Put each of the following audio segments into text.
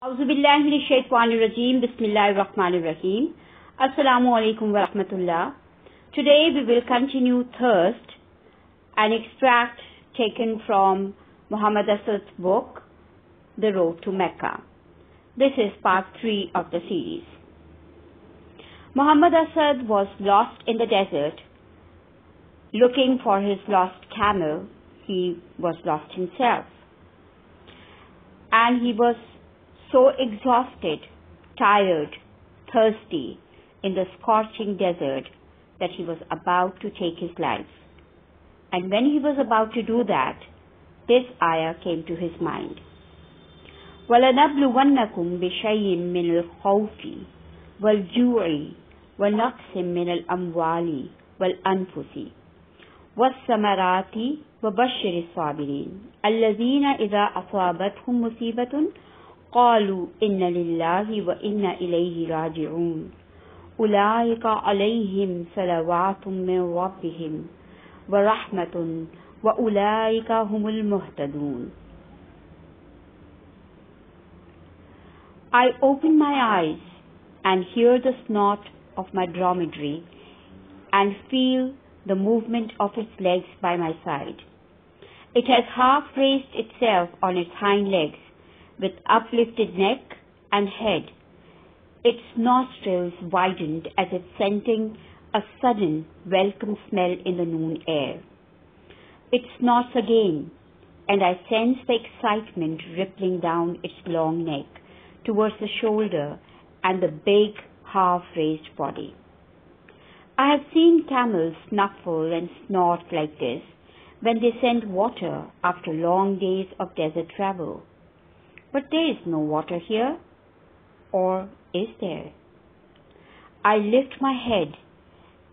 Auzubillahiminash-shaytanir-rajeem. Bismillahir-rahmanir-rahim. Assalamu alaikum wa rahmatullah. Today we will continue thirst, an extract taken from Mohammad Asad's book, The Road to Mecca. This is part 3 of the series. Mohammad Asad was lost in the desert, looking for his lost camel. He was lost himself. And he was so exhausted, tired, thirsty in the scorching desert that he was about to take his life. And when he was about to do that, this ayah came to his mind. وَلَنَبْلُوَنَّكُمْ بِشَيْءٍ مِّنَ الْخَوْفِ وَالْجُوعِ وَنَقْصٍ مِّنَ الْأَمْوَالِ وَالْأَنفُسِ وَالثَّمَرَاتِ وَبَشِّرِ الصَّابِرِينَ الَّذِينَ إِذَا أَصَابَتْهُم مُّصِيبَةٌ قالوا إن لله وإنا إليه راجعون أولئك عليهم صلوات من ربهم ورحمة وأولئك هم المهتدون. I open my eyes and hear the snort of my dromedary and feel the movement of its legs by my side. It has half raised itself on its hind legs with uplifted neck and head, its nostrils widened as if scenting a sudden welcome smell in the noon air. It snorts again, and I sense the excitement rippling down its long neck towards the shoulder and the big half-raised body. I have seen camels snuffle and snort like this when they scent water after long days of desert travel. But there is no water here, or is there? I lift my head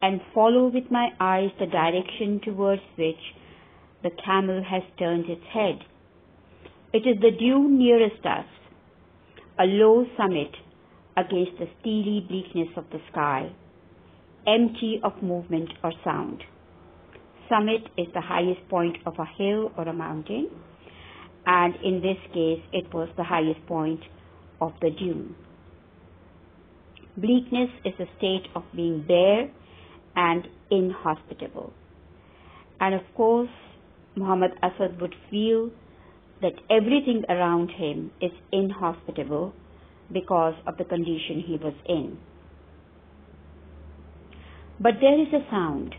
and follow with my eyes the direction towards which the camel has turned its head. It is the dune nearest us, a low summit against the steely bleakness of the sky, empty of movement or sound. Summit is the highest point of a hill or a mountain, and in this case it was the highest point of the dune. Bleakness is a state of being bare and inhospitable. And of course, Mohammad Asad would feel that everything around him is inhospitable because of the condition he was in. But there is a sound.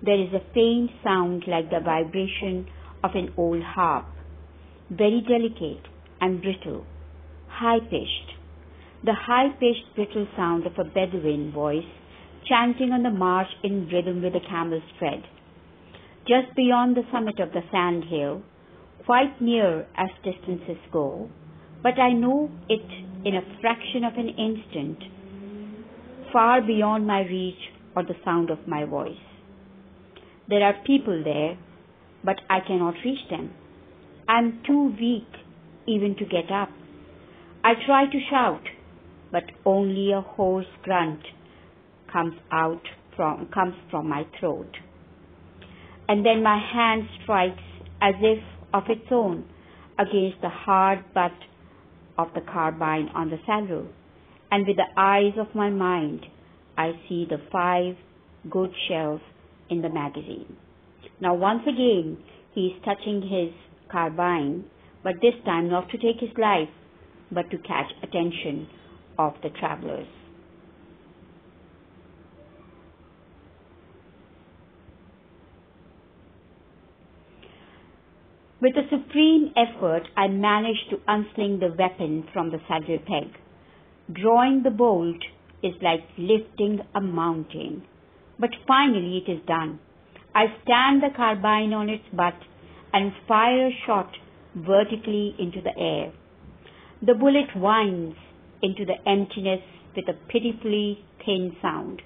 There is a faint sound like the vibration of an old harp, very delicate and brittle, high-pitched. The high-pitched, brittle sound of a Bedouin voice chanting on the march in rhythm with the camel's tread. Just beyond the summit of the sand hill, quite near as distances go, but I know it in a fraction of an instant, far beyond my reach or the sound of my voice. There are people there, but I cannot reach them. I'm too weak even to get up. I try to shout, but only a hoarse grunt comes from my throat. And then my hand strikes as if of its own against the hard butt of the carbine on the saddle, and with the eyes of my mind, I see the 5 good shells in the magazine. Now once again, he is touching his carbine, but this time not to take his life, but to catch attention of the travelers. With a supreme effort, I manage to unsling the weapon from the saddle peg. Drawing the bolt is like lifting a mountain. But finally it is done. I stand the carbine on its butt and fire a shot vertically into the air. The bullet whines into the emptiness with a pitifully thin sound.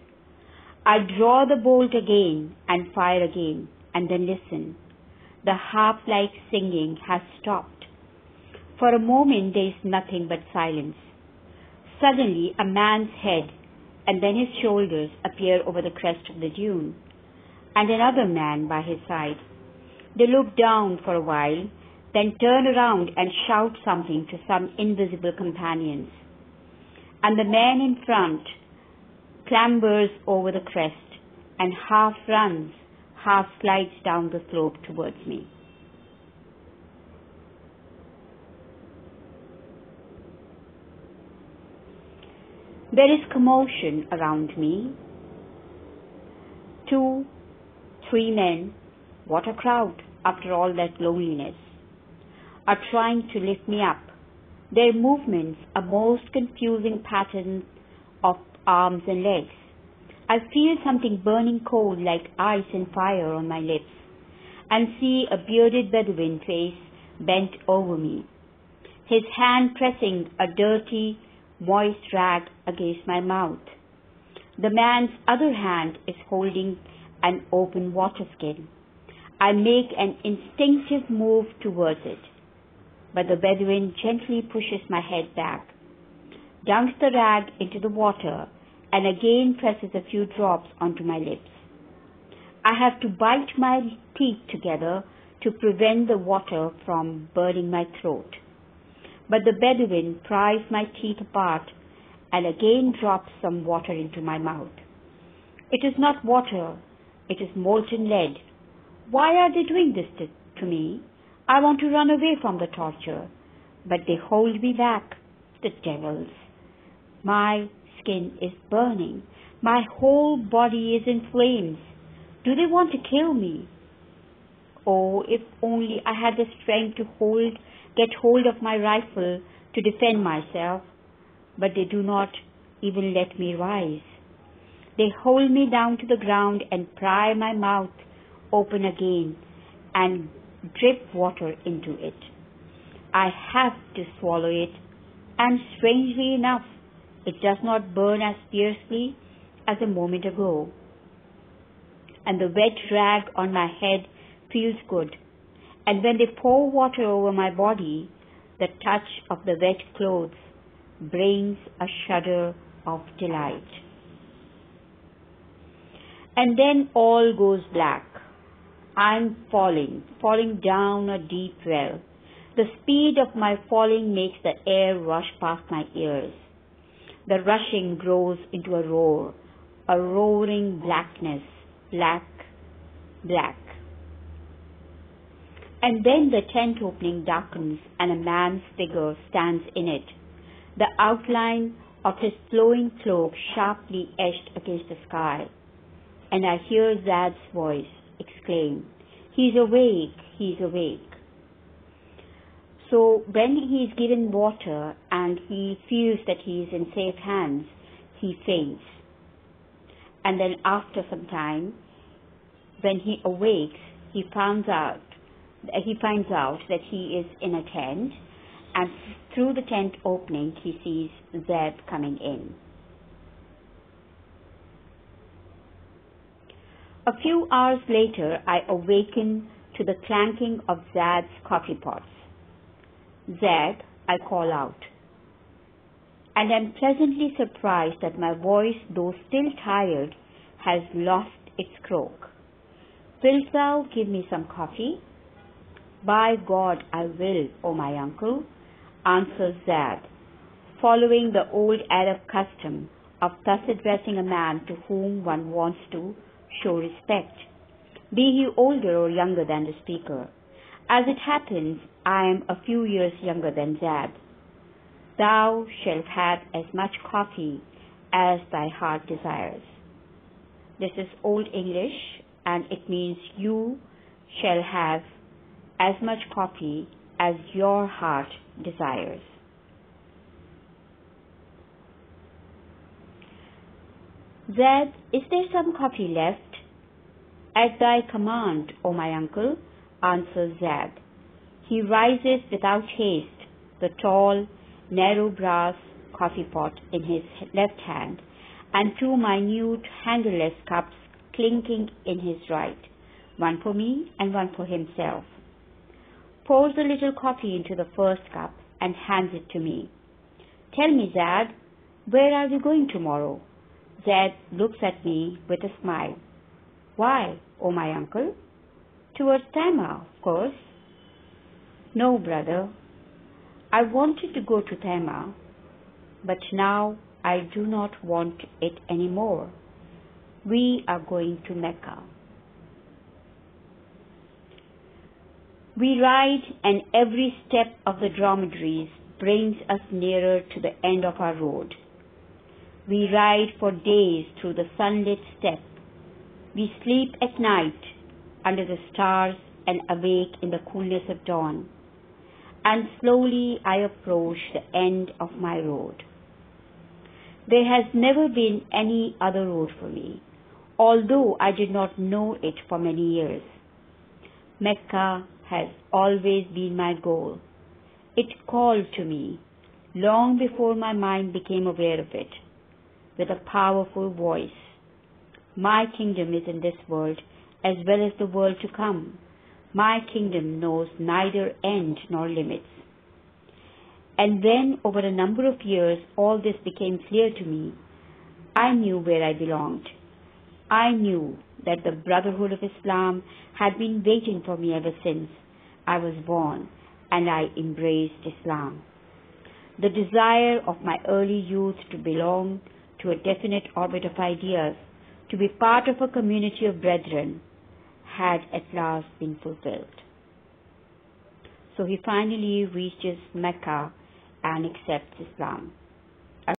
I draw the bolt again and fire again, and then listen. The harp-like singing has stopped. For a moment there is nothing but silence. Suddenly a man's head and then his shoulders appear over the crest of the dune, and another man by his side. They look down for a while, then turn around and shout something to some invisible companions. And the man in front clambers over the crest and half runs, half slides down the slope towards me. There is commotion around me. 2, 3 men, what a crowd after all that loneliness, are trying to lift me up. Their movements a most confusing pattern of arms and legs. I feel something burning cold like ice and fire on my lips, and see a bearded Bedouin face bent over me, his hand pressing a dirty, moist rag against my mouth. The man's other hand is holding an open water skin. I make an instinctive move towards it, but the Bedouin gently pushes my head back, dunks the rag into the water, and again presses a few drops onto my lips. I have to bite my teeth together to prevent the water from burning my throat. But the Bedouin pries my teeth apart and again drops some water into my mouth. It is not water, it is molten lead. Why are they doing this to me? I want to run away from the torture, but they hold me back, the devils. My skin is burning. My whole body is in flames. Do they want to kill me? Oh, if only I had the strength to get hold of my rifle to defend myself, but they do not even let me rise. They hold me down to the ground and pry my mouth open again and drip water into it. I have to swallow it, and strangely enough, it does not burn as fiercely as a moment ago. And the wet rag on my head feels good. And when they pour water over my body, the touch of the wet clothes brings a shudder of delight. And then all goes black. I'm falling down a deep well. The speed of my falling makes the air rush past my ears. The rushing grows into a roar, a roaring blackness, black, black. And then the tent opening darkens and a man's figure stands in it, the outline of his flowing cloak sharply etched against the sky. And I hear Zad's voice exclaim, "He's awake, he's awake." So when he is given water and he feels that he is in safe hands, he faints. And then after some time, when he awakes, he finds out that he is in a tent, and through the tent opening he sees Zed coming in. A few hours later, I awaken to the clanking of Zad's coffee pots. "Zed," I call out, and am pleasantly surprised that my voice, though still tired, has lost its croak. "Wilt thou give me some coffee?" "By God, I will, O my uncle," answers Zad, following the old Arab custom of thus addressing a man to whom one wants to show respect, be he older or younger than the speaker. As it happens, I am a few years younger than Zad. "Thou shalt have as much coffee as thy heart desires." This is Old English, and it means you shall have as much coffee as your heart desires. "Zed, is there some coffee left?" "At thy command, O my uncle," answers Zad. He rises without haste, the tall, narrow brass coffee pot in his left hand, and two minute, handleless cups clinking in his right, one for me and one for himself. Pours a little coffee into the first cup and hands it to me. "Tell me, Zad, where are we going tomorrow?" Zad looks at me with a smile. "Why, O my uncle?" "Towards Tama, of course." No, brother. I wanted to go to Tema, but now I do not want it anymore. We are going to Mecca. We ride, and every step of the dromedaries brings us nearer to the end of our road. We ride for days through the sunlit steppe. We sleep at night under the stars and awake in the coolness of dawn. And slowly I approach the end of my road. There has never been any other road for me, although I did not know it for many years. Mecca has always been my goal. It called to me long before my mind became aware of it, with a powerful voice. My kingdom is in this world as well as the world to come. My kingdom knows neither end nor limits. And when, over a number of years, all this became clear to me, I knew where I belonged. I knew that the Brotherhood of Islam had been waiting for me ever since I was born, and I embraced Islam. The desire of my early youth to belong to a definite orbit of ideas, to be part of a community of brethren, had at last been fulfilled. So he finally reaches Mecca and accepts Islam.